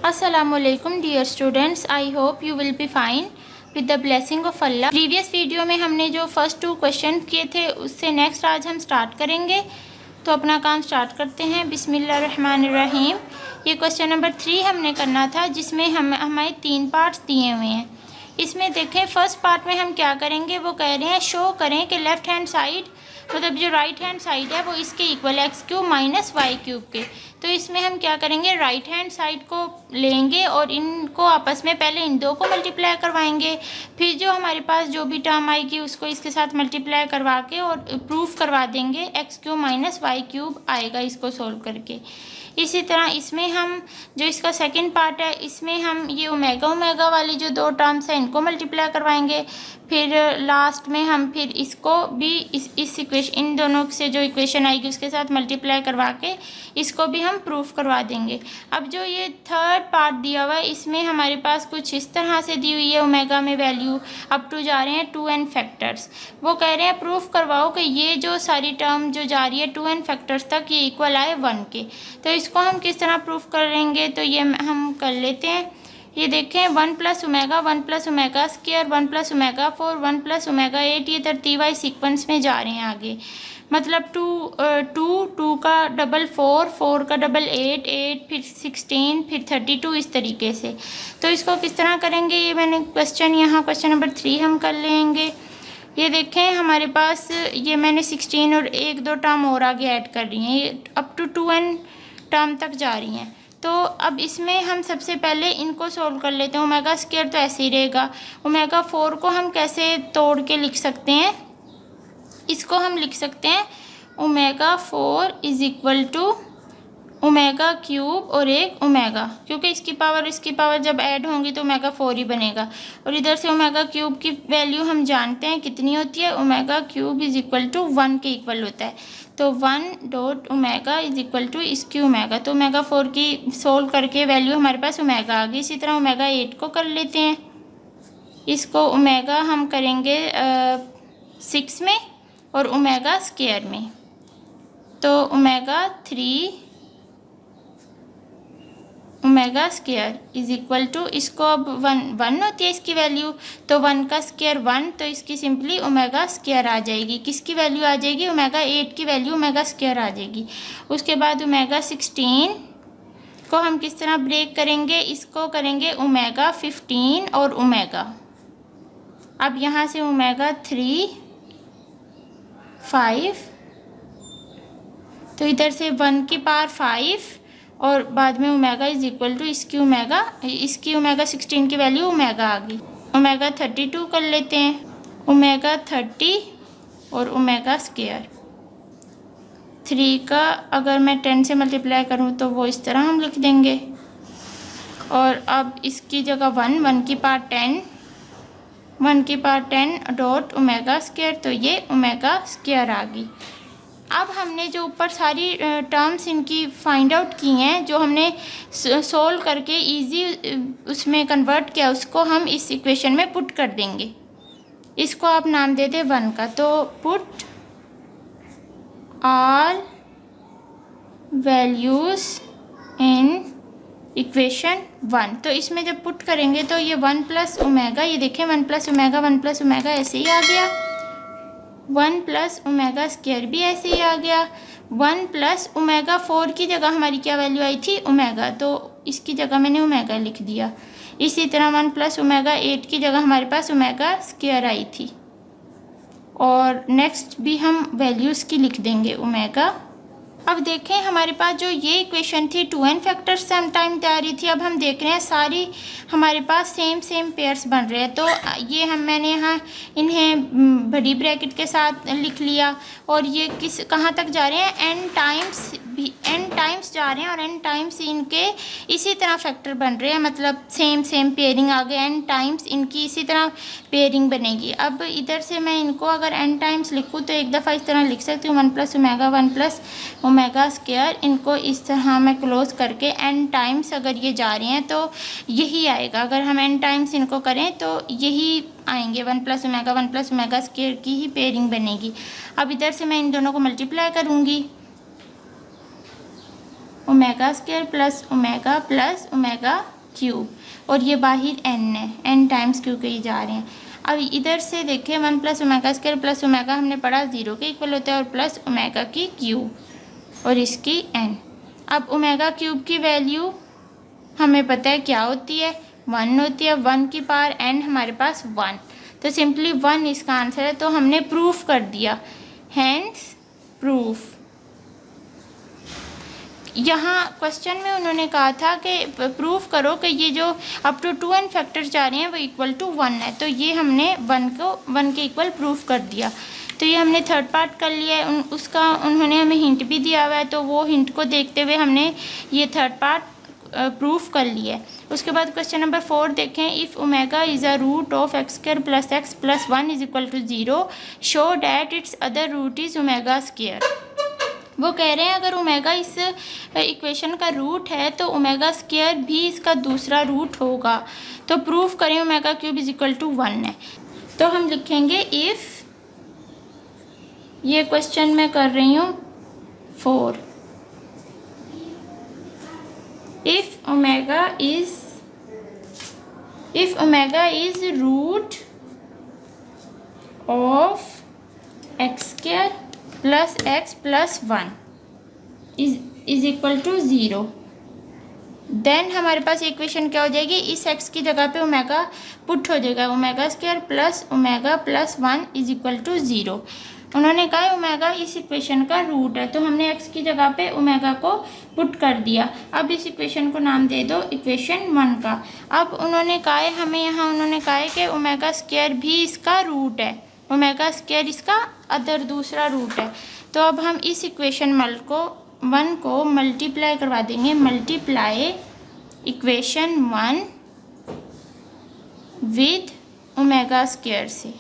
अस्सलामुअलैकुम dear students, I hope you will be fine with the blessing of Allah. Previous video में हमने जो first 2 question किए थे उससे नेक्स्ट आज हम स्टार्ट करेंगे। तो अपना काम स्टार्ट करते हैं। बिस्मिल्लाहिर्रहमानिर्रहीम। ये क्वेश्चन नंबर 3 हमने करना था, जिसमें हमें 3 पार्ट्स दिए हुए हैं। इसमें देखें, फर्स्ट पार्ट में हम क्या करेंगे, वो कह रहे हैं शो करें कि लेफ़्ट हैंड साइड मतलब जो राइट हैंड साइड है वो इसके इक्वल x³ माइनस y³ के। तो इसमें हम क्या करेंगे, राइट हैंड साइड को लेंगे और इनको आपस में पहले इन दो को मल्टीप्लाई करवाएंगे, फिर जो हमारे पास जो भी टर्म आएगी उसको इसके साथ मल्टीप्लाई करवा के और प्रूफ करवा देंगे x³ माइनस y³ आएगा इसको सोल्व करके। इसी तरह इसमें हम जो इसका सेकंड पार्ट है, इसमें हम ये ओमेगा वाली जो 2 टर्म्स हैं इनको मल्टीप्लाई करवाएंगे, फिर लास्ट में हम फिर इसको भी इस इक्वेशन, इन दोनों से जो इक्वेशन आएगी उसके साथ मल्टीप्लाई करवा के इसको भी हम प्रूफ करवा देंगे। अब जो ये थर्ड पार्ट दिया हुआ है, इसमें हमारे पास कुछ इस तरह से दी हुई है, ओमेगा में वैल्यू अप टू जा रहे हैं 2n फैक्टर्स। वो कह रहे हैं प्रूफ करवाओ कि ये जो सारी टर्म जो जा रही है 2n फैक्टर्स तक ये इक्वल आए 1 के। तो इसको हम किस तरह प्रूफ करेंगे, तो ये हम कर लेते हैं। ये देखें, 1 + omega 1 + omega square 1 + omega 4 1 + omega 8, ये तरतीब वाइज सीक्वेंस में जा रहे हैं आगे। मतलब 2 का डबल 4 4 का डबल 8 8 फिर 16 फिर 32 इस तरीके से। तो इसको किस तरह करेंगे, ये मैंने क्वेश्चन यहाँ क्वेश्चन नंबर 3 हम कर लेंगे। ये देखें, हमारे पास ये मैंने 16 और 1-2 टर्म और आगे ऐड कर रही हैं, ये अप टू 2n टर्म तक जा रही हैं। तो अब इसमें हम सबसे पहले इनको सोल्व कर लेते हैं। ओमेगा स्क्वायर तो ऐसे ही रहेगा। ओमेगा 4 को हम कैसे तोड़ के लिख सकते हैं, इसको हम लिख सकते हैं ओमेगा 4 = ओमेगा क्यूब और एक ओमेगा, क्योंकि इसकी पावर जब ऐड होंगी तो ओमेगा 4 ही बनेगा। और इधर से ओमेगा क्यूब की वैल्यू हम जानते हैं कितनी होती है, ओमेगा क्यूब = 1 के इक्वल होता है। तो 1.ओमेगा = इसकी ओमेगा। तो ओमेगा 4 की सोल्व करके वैल्यू हमारे पास ओमेगा आ गई। इसी तरह ओमेगा 8 को कर लेते हैं। इसको ओमेगा हम करेंगे 6 में और ओमेगा स्क्वायर में। तो ओमेगा 3 ओमेगा स्क्वायर = इसको अब 1 होती है इसकी वैल्यू, तो 1 का स्क्वायर 1, तो इसकी सिंपली ओमेगा स्क्वायर आ जाएगी। किसकी वैल्यू आ जाएगी, ओमेगा 8 की वैल्यू ओमेगा स्क्वायर आ जाएगी। उसके बाद ओमेगा 16 को हम किस तरह ब्रेक करेंगे, इसको करेंगे ओमेगा 15 और ओमेगा। अब यहाँ से ओमेगा 3 5, तो इधर से 1 की पावर 5 और बाद में ओमेगा = इसकी ओमेगा 16 की वैल्यू ओमेगा आ गई। ओमेगा 32 कर लेते हैं, ओमेगा 30 और ओमेगा स्क्वायर। 3 का अगर मैं 10 से मल्टीप्लाई करूँ तो वो इस तरह हम लिख देंगे। और अब इसकी जगह 1 की पावर 10 डॉट ओमेगा स्क्वायर, तो ये ओमेगा स्क्वायर आ गई। अब हमने जो ऊपर सारी टर्म्स इनकी फाइंड आउट की हैं, जो हमने सोल्व करके इजी उसमें कन्वर्ट किया, उसको हम इस इक्वेशन में पुट कर देंगे। इसको आप नाम दे दें 1 का। तो put all values in equation 1। तो इसमें जब पुट करेंगे तो ये 1 + ओमेगा, ये देखें 1 + ओमेगा 1 + ओमेगा ऐसे ही आ गया। 1 + ओमेगा स्क्वायर भी ऐसे ही आ गया। 1 + ओमेगा 4 की जगह हमारी क्या वैल्यू आई थी, ओमेगा, तो इसकी जगह मैंने ओमेगा लिख दिया। इसी तरह 1 + ओमेगा 8 की जगह हमारे पास ओमेगा स्क्वायर आई थी। और नेक्स्ट भी हम वैल्यूज़ की लिख देंगे ओमेगा। अब देखें, हमारे पास जो ये इक्वेशन थी 2n फैक्टर्स से हम टाइम तैयार थी। अब हम देख रहे हैं सारी हमारे पास सेम पेयर्स बन रहे हैं। तो ये मैंने यहाँ इन्हें बड़ी ब्रैकेट के साथ लिख लिया। और ये कहाँ तक जा रहे हैं, n टाइम्स जा रहे हैं, और n टाइम्स इनके इसी तरह फैक्टर बन रहे हैं, मतलब सेम पेयरिंग आ गए, n टाइम्स इनकी इसी तरह पेयरिंग बनेगी। अब इधर से मैं इनको अगर n टाइम्स लिखूँ तो एक दफ़ा इस तरह लिख सकती हूँ, 1 + ओमेगा 1 + ओमेगा स्क्वायर। इनको इस तरह मैं क्लोज करके n टाइम्स अगर ये जा रहे हैं तो यही आएगा। अगर हम n टाइम्स इनको करें तो यही आएंगे, 1 + ओमेगा 1 + ओमेगा स्क्वायर की ही पेयरिंग बनेगी। अब इधर से मैं इन दोनों को मल्टीप्लाई करूँगी, omega square plus omega cube, और ये बाहर n है, n टाइम्स क्यू के ही जा रहे हैं। अब इधर से देखें 1 plus omega square plus omega हमने पढ़ा 0 के इक्वल होता है, और प्लस ओमेगा की क्यूब और इसकी n। अब ओमेगा क्यूब की वैल्यू हमें पता है क्या होती है, 1 होती है। 1 की पावर n हमारे पास 1, तो सिंपली 1 इसका आंसर है। तो हमने प्रूफ कर दिया, हैंस प्रूफ। यहाँ क्वेश्चन में उन्होंने कहा था कि प्रूफ करो कि ये जो अप टू 2n फैक्टर जा रहे हैं वो इक्वल टू 1 है, तो ये हमने 1 के इक्वल प्रूफ कर दिया। तो ये हमने थर्ड पार्ट कर लिया है। उसका उन्होंने हमें हिंट भी दिया हुआ है, तो वो हिंट को देखते हुए हमने ये थर्ड पार्ट प्रूफ कर लिया है। उसके बाद क्वेश्चन नंबर 4 देखें, if omega is a root of x square plus x plus 1 is equal to 0, show that it's other root is omega square. वो कह रहे हैं अगर ओमेगा इस इक्वेशन का रूट है तो ओमेगा स्क्वायर भी इसका दूसरा रूट होगा, तो प्रूफ करें omega cube is equal to 1 है। तो हम लिखेंगे इफ़, ये क्वेश्चन मैं कर रही हूँ 4, if omega is root of x square plus x plus 1 is equal to 0, then हमारे पास इक्वेशन क्या हो जाएगी, इस x की जगह पे ओमेगा पुट हो जाएगा, omega square plus omega plus 1 is equal to 0। उन्होंने कहा ओमेगा इस इक्वेशन का रूट है, तो हमने x की जगह पे ओमेगा को पुट कर दिया। अब इस इक्वेशन को नाम दे दो इक्वेशन 1 का। अब उन्होंने कहा है हमें, यहाँ उन्होंने कहा है कि ओमेगा स्क्वायर भी इसका रूट है, ओमेगा स्क्वायर इसका अदर दूसरा रूट है। तो अब हम इस इक्वेशन 1 को मल्टीप्लाई करवा देंगे, multiply equation 1 with omega square से,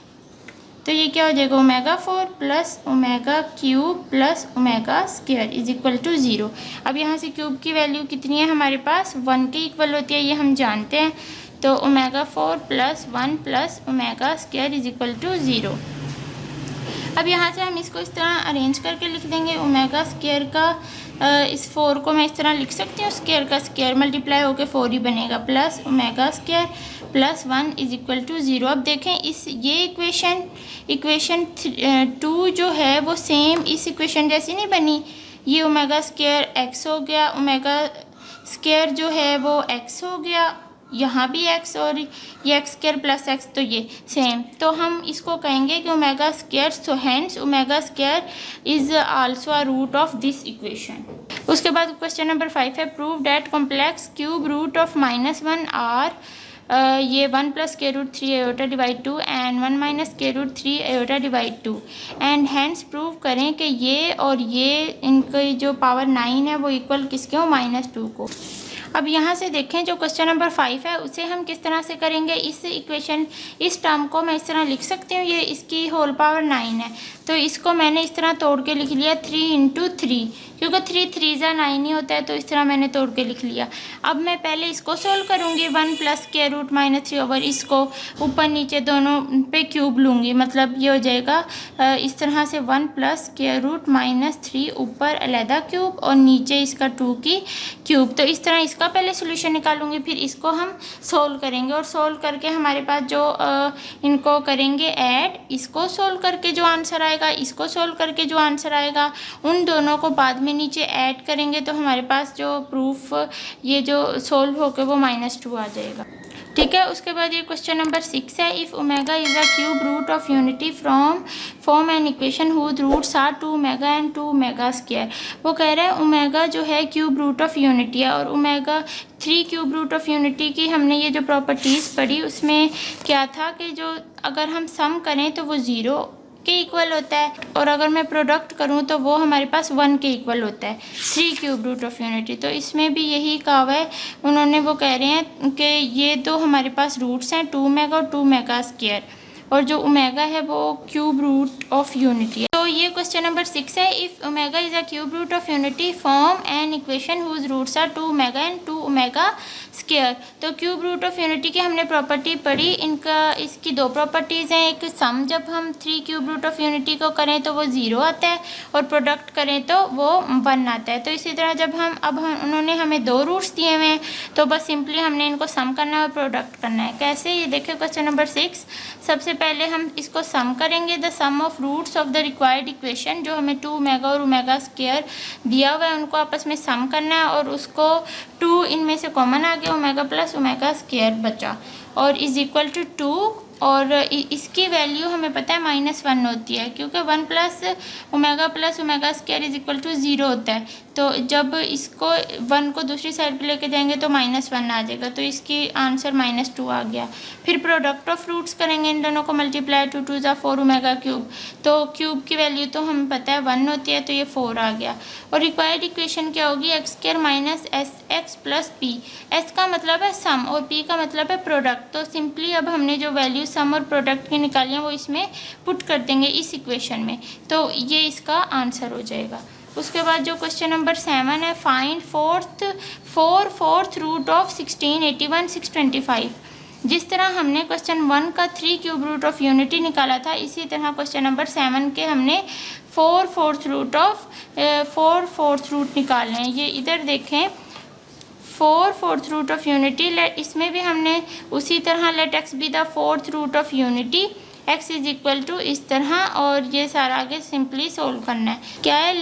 तो ये क्या हो जाएगा, omega 4 plus omega cube plus omega square is equal to 0। अब यहाँ से क्यूब की वैल्यू कितनी है हमारे पास, 1 के इक्वल होती है, ये हम जानते हैं। तो omega 4 plus 1 plus omega square is equal to 0। अब यहाँ से हम इसको इस तरह अरेंज करके लिख देंगे, ओमेगा स्क्वायर का इस 4 को मैं इस तरह लिख सकती हूँ, स्क्वायर का स्क्वायर मल्टीप्लाई होकर 4 ही बनेगा, plus omega square plus 1 is equal to 0। अब देखें इस ये इक्वेशन 2 जो है वो सेम इस इक्वेशन जैसी नहीं बनी, ये ओमेगा स्क्वायर x हो गया, ओमेगा स्क्वायर जो है वो x हो गया, यहाँ भी x, और ये x स्क्वायर प्लस x, तो ये सेम। तो हम इसको कहेंगे कि omega square, so hence omega square is also a root of this equation. उसके बाद क्वेश्चन नंबर 5 है, prove that complex cube root of -1 are ये 1 प्लस के root 3 iota divide 2 and 1 minus के root 3 iota divide 2, and hence prove करें कि ये और ये इनकी जो पावर 9 है वो इक्वल किसके हो, -2 को। अब यहाँ से देखें जो क्वेश्चन नंबर 5 है उसे हम किस तरह से करेंगे, इस इक्वेशन इस टर्म को मैं इस तरह लिख सकती हूँ, ये इसकी होल पावर 9 है, तो इसको मैंने इस तरह तोड़ के लिख लिया 3 × 3, क्योंकि 3 3 × 9 ही होता है, तो इस तरह मैंने तोड़ के लिख लिया। अब मैं पहले इसको सोल्व करूँगी, 1 प्लस के रूट -3 ओवर इसको ऊपर नीचे दोनों पे क्यूब लूँगी, मतलब ये हो जाएगा इस तरह से 1 प्लस के रूट -3 ऊपर अलहदा क्यूब और नीचे इसका 2 की क्यूब। तो इस तरह इसका पहले सोल्यूशन निकालूंगी, फिर इसको हम सोल्व करेंगे, और सोल्व करके हमारे पास जो इनको करेंगे ऐड, इसको सोल्व करके जो आंसर आएगा, इसको सोल्व करके जो आंसर आएगा, उन दोनों को बाद में नीचे ऐड करेंगे, तो हमारे पास जो प्रूफ ये जो सोल्व होकर वो -2 आ जाएगा। ठीक है। उसके बाद ये क्वेश्चन नंबर 6 है, if omega is a cube root of unity form an equation whose roots are 2 omega and 2 omega square. वो कह रहा है ओमेगा जो है क्यूब रूट ऑफ यूनिटी है, और omega 3 cube root of unity की हमने ये जो प्रॉपर्टीज़ पढ़ी उसमें क्या था कि जो अगर हम सम करें तो वो 0 के इक्वल होता है, और अगर मैं प्रोडक्ट करूं तो वो हमारे पास 1 के इक्वल होता है, 3 क्यूब रूट ऑफ यूनिटी। तो इसमें भी यही कहा हुआ है उन्होंने, वो कह रहे हैं कि ये दो हमारे पास रूट्स हैं 2 ओमेगा और 2 ओमेगा स्क्वायर, और जो ओमेगा है वो क्यूब रूट ऑफ यूनिटी है। तो तो ये क्वेश्चन नंबर 6 है। If omega is a cube root of unity form an equation whose roots are 2 omega and 2 omega square. तो क्यूब रूट ऑफ यूनिटी की हमने प्रॉपर्टी पढ़ी। इसकी दो प्रॉपर्टीज़ हैं। एक सम जब हम 3 क्यूब रूट ऑफ यूनिटी को करें तो वो 0 आता है और प्रोडक्ट करें तो वो 1 आता है। तो इसी तरह जब उन्होंने हमें 2 रूट्स दिए हुए हैं तो बस सिंपली हमने इनको सम करना है और प्रोडक्ट करना है। कैसे, ये देखिए क्वेश्चन नंबर 6। सबसे पहले हम इसको सम करेंगे। The sum of roots of the required equation, जो हमें 2 ओमेगा और ओमेगा स्क्वायर दिया हुआ है उनको आपस में सम करना है और उसको 2 इनमें से कॉमन आ गया, ओमेगा प्लस ओमेगा स्क्वायर बचा और इज इक्वल टू 2। और इसकी वैल्यू हमें पता है -1 होती है क्योंकि 1 plus omega square is equal to 0 होता है। तो जब इसको 1 को दूसरी साइड पे लेके जाएंगे तो -1 आ जाएगा। तो इसकी आंसर -2 आ गया। फिर प्रोडक्ट ऑफ रूट्स करेंगे, इन दोनों को मल्टीप्लाई, 2 2 ज़ा 4 ओमेगा क्यूब। तो क्यूब की वैल्यू तो हमें पता है 1 होती है, तो ये 4 आ गया। और रिक्वायर्ड इक्वेशन क्या होगी, x² minus SX plus P। S का मतलब है सम और P का मतलब है प्रोडक्ट। तो सिंपली अब हमने जो वैल्यू सम और प्रोडक्ट की निकाली है वो इसमें पुट कर देंगे इस इक्वेशन में, तो ये इसका आंसर हो जाएगा। उसके बाद जो क्वेश्चन नंबर 7 है, फाइंड फोर्थ रूट ऑफ 16, 81, 625। जिस तरह हमने क्वेश्चन 1 का 3 क्यूब रूट ऑफ यूनिटी निकाला था, इसी तरह क्वेश्चन नंबर 7 के हमने 4 फोर्थ रूट निकालने हैं। ये इधर देखें, 4 फोर्थ रूट ऑफ यूनिटी, इसमें भी हमने उसी तरह let x be the fourth root of unity, x is equal to इस तरह, और ये सारा आगे सिंपली सोल्व करना है। क्या है,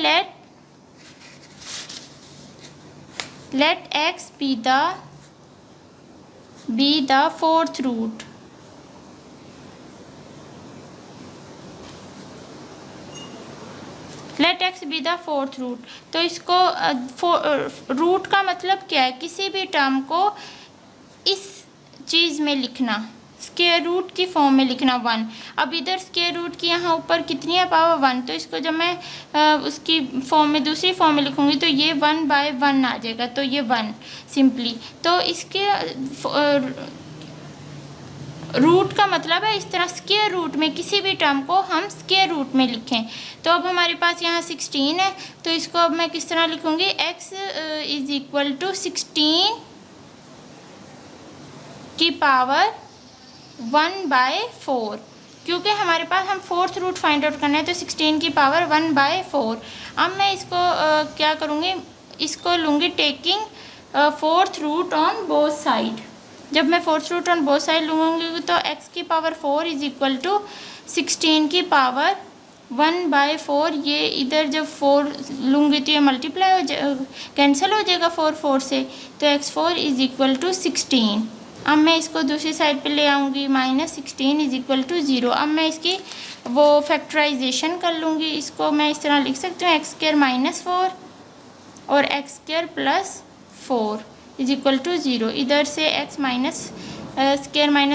let x be the fourth root, let x be the fourth root. तो इसको रूट का मतलब क्या है, किसी भी टर्म को इस चीज़ में लिखना, स्क्वायर रूट की फॉर्म में लिखना 1। अब इधर स्क्वायर रूट की यहाँ ऊपर कितनी है, पावर 1। तो इसको जब मैं उसकी फॉर्म में, दूसरी फॉर्म में लिखूँगी तो ये 1/1 आ जाएगा, तो ये 1 सिंपली। तो इसके रूट का मतलब है इस तरह स्क्वायर रूट में किसी भी टर्म को हम स्क्वायर रूट में लिखें। तो अब हमारे पास यहाँ 16 है, तो इसको अब मैं किस तरह लिखूँगी, x इज इक्वल टू 16 की पावर 1/4, क्योंकि हमारे पास हम फोर्थ रूट फाइंड आउट करना है, तो 16 की पावर 1/4। अब मैं इसको क्या करूँगी, इसको लूँगी taking fourth root on both side. जब मैं fourth root on both side लूँगी तो x की पावर 4 इज इक्वल टू 16 की पावर 1/4। ये इधर जब 4 लूँगी तो ये मल्टीप्लाई हो कैंसिल हो जाएगा 4 से, तो x4 इज इक्वल टू 16। अब मैं इसको दूसरी साइड पे ले आऊँगी, -16 इज इक्वल टू 0। अब मैं इसकी वो फैक्टराइजेशन कर लूँगी। इसको मैं इस तरह लिख सकती हूँ, x² - 4 और x² + 4 इज इक्वल टू 0। इधर से x -²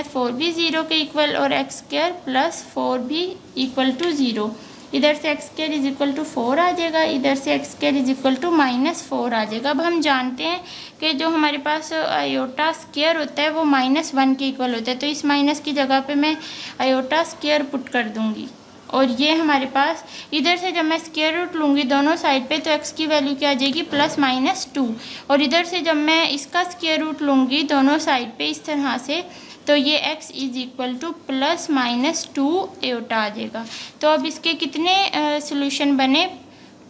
- 4 भी 0 के इक्वल और x² + 4 भी इक्वल टू 0। इधर से x² इज इक्वल टू 4 आ जाएगा, इधर से x² इज इक्वल टू -4 आ जाएगा। अब हम जानते हैं कि जो हमारे पास आयोटा स्क्वायर होता है वो -1 के इक्वल होता है, तो इस माइनस की जगह पे मैं आयोटा स्क्वायर पुट कर दूँगी। और ये हमारे पास इधर से जब मैं स्क्वायर रूट लूँगी दोनों साइड पे, तो x की वैल्यू क्या आ जाएगी, +-2। और इधर से जब मैं इसका स्क्वायर रूट लूँगी दोनों साइड पे इस तरह से, तो ये x is equal to +-2 iota आ जाएगा। तो अब इसके कितने सोल्यूशन बने,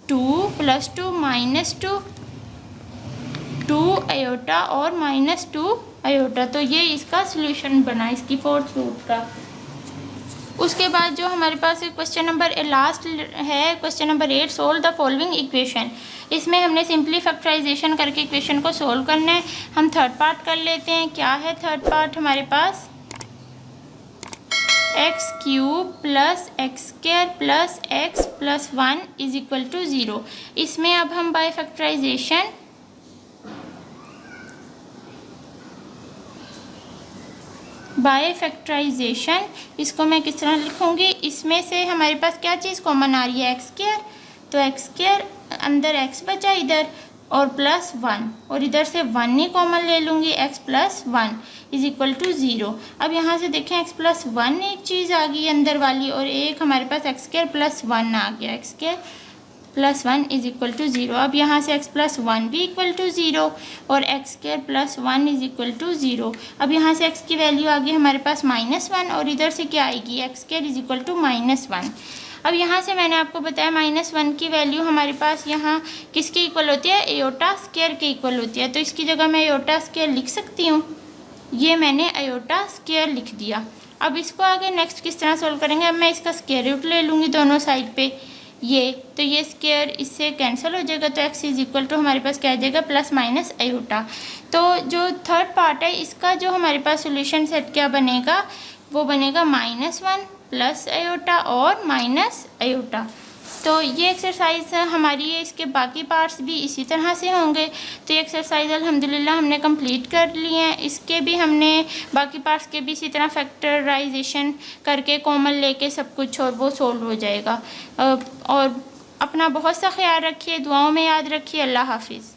2 + 2 - 2 आयोटा और -2 आयोटा। तो ये इसका सोल्यूशन बना इसकी फोर्थ रूट का। उसके बाद जो हमारे पास क्वेश्चन नंबर लास्ट है, question number 8, solve the following equation. इसमें हमने सिंपली फैक्टराइजेशन करके इक्वेशन को सोल्व करना है। हम थर्ड पार्ट कर लेते हैं। क्या है थर्ड पार्ट हमारे पास, x³ + x² + x + 1 is equal to 0। इसमें अब हम बाय फैक्टराइजेशन इसको मैं किस तरह लिखूँगी, इसमें से हमारे पास क्या चीज़ कॉमन आ रही है, x²। तो x² अंदर x बचा इधर, और प्लस 1 और इधर से 1 ही कॉमन ले लूँगी, x plus 1 is equal to 0। अब यहाँ से देखें x प्लस 1 एक चीज़ आ गई अंदर वाली और एक हमारे पास x स्क्वायर प्लस 1 आ गया, x square plus 1 is equal to 0। अब यहाँ से x प्लस 1 भी इक्वल टू 0 और x square plus 1 is equal to 0। अब यहाँ से x की वैल्यू आ गई हमारे पास -1 और इधर से क्या आएगी, x square is equal to -1। अब यहाँ से मैंने आपको बताया -1 की वैल्यू हमारे पास यहाँ किसके इक्वल होती है, एयोटा स्क्वायर के इक्वल होती है। तो इसकी जगह मैं एयोटा स्क्वायर लिख सकती हूँ, ये मैंने एयोटा स्क्वायर लिख दिया। अब इसको आगे नेक्स्ट किस तरह सोल्व करेंगे, अब मैं इसका स्क्वायर रूट ले लूँगी दोनों साइड पे, तो ये स्क्वायर इससे कैंसिल हो जाएगा, तो x इज इक्वल टू हमारे पास क्या आ जाएगा, प्लस माइनस एयोटा। तो जो थर्ड पार्ट है इसका जो हमारे पास सोल्यूशन सेट क्या बनेगा, वो बनेगा -1 प्लस एयोटा और माइनस एयोटा। तो ये एक्सरसाइज हमारी है, इसके बाकी पार्ट्स भी इसी तरह से होंगे। तो ये एक्सरसाइज अल्हम्दुलिल्लाह हमने कंप्लीट कर लिए हैं। इसके भी हमने बाकी पार्ट्स के भी इसी तरह फैक्टराइजेशन करके कॉमन लेके सब कुछ और वो सोल्व हो जाएगा। और अपना बहुत सा ख्याल रखिए, दुआओं में याद रखिए। अल्लाह हाफिज़।